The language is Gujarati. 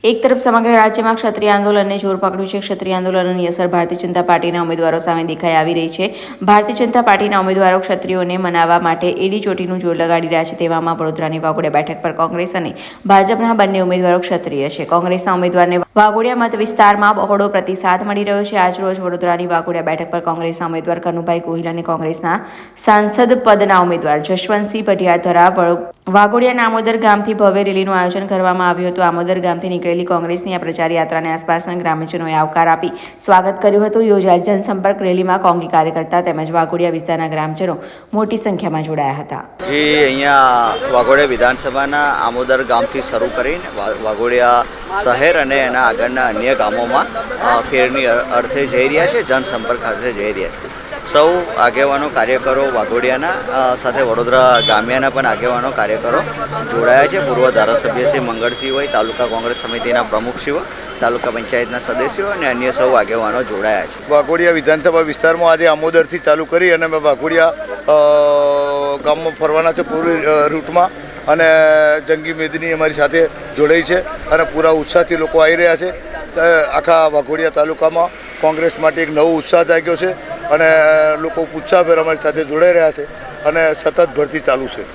એક તરફ સમગ્ર રાજ્યમાં ક્ષત્રિય આંદોલનને જોર પકડ્યું છે. ક્ષત્રિય આંદોલનની અસર ભારતીય જનતા પાર્ટીના ઉમેદવારો સામે દેખાઈ આવી રહી છે. ભારતીય જનતા પાર્ટીના ઉમેદવારો ક્ષત્રિયોને મનાવવા માટે એડી ચોટીનું જોર લગાડી રહ્યા છે. તેવામાં વડોદરાની વાઘોડિયા બેઠક પર કોંગ્રેસ અને ભાજપના બંને ઉમેદવારો ક્ષત્રિય છે. કોંગ્રેસના ઉમેદવારને વાઘોડિયા મત વિસ્તારમાં બહોળો પ્રતિસાદ મળી રહ્યો છે. આજરોજ વડોદરાની વાઘોડિયા બેઠક પર કોંગ્રેસના ઉમેદવાર કનુભાઈ ગોહિલ અને કોંગ્રેસના સાંસદ પદના ઉમેદવાર જશવંતસિંહ પઢિયાર દ્વારા વાઘોડિયા આમોદર ગામથી ભવ્ય રેલીનું આયોજન કરવામાં આવ્યું હતું. આમોદર ગામથી નીકળેલી કોંગ્રેસની આ પ્રચાર યાત્રાને આસપાસના ગ્રામજનોએ આવકાર આપી સ્વાગત કર્યું હતું. યોજાયેલ જનસંપર્ક રેલીમાં કોંગી કાર્યકર્તા તેમજ વાઘોડિયા વિસ્તારના ગ્રામજનો મોટી સંખ્યામાં જોડાયા હતા. અહીંયા વાઘોડિયા વિધાનસભાના આમોદર ગામથી શરૂ કરીને વાઘોડિયા શહેર અને એના આગળના અન્ય ગામોમાં ફેરની અર્થે જઈ રહ્યા છે, જનસંપર્ક અર્થે જઈ રહ્યા છે. સૌ આગેવાનો કાર્યકરો વાઘોડિયાના સાથે વડોદરા ગામિયાના પણ આગેવાનો કાર્યકરો જોડાયા છે. પૂર્વ ધારાસભ્ય શ્રી મંગળસિંહ હોય, તાલુકા કોંગ્રેસ સમિતિના પ્રમુખશ્રીઓ, તાલુકા પંચાયતના સદસ્યો અને અન્ય સૌ આગેવાનો જોડાયા છે. વાઘોડિયા વિધાનસભા વિસ્તારમાં આજે આમોદરથી ચાલુ કરી અને વાઘોડિયા ગામમાં ફરવાના છે પૂરી રૂટમાં, અને જંગી મેદની અમારી સાથે જોડાઈ છે અને પૂરા ઉત્સાહથી લોકો આવી રહ્યા છે. આખા વાઘોડિયા તાલુકામાં કોંગ્રેસ માટે એક નવો ઉત્સાહ જાગ્યો છે અને લોકો ઉત્સાહભેર અમારી સાથે જોડાઈ રહ્યા છે અને સતત ભરતી ચાલુ છે.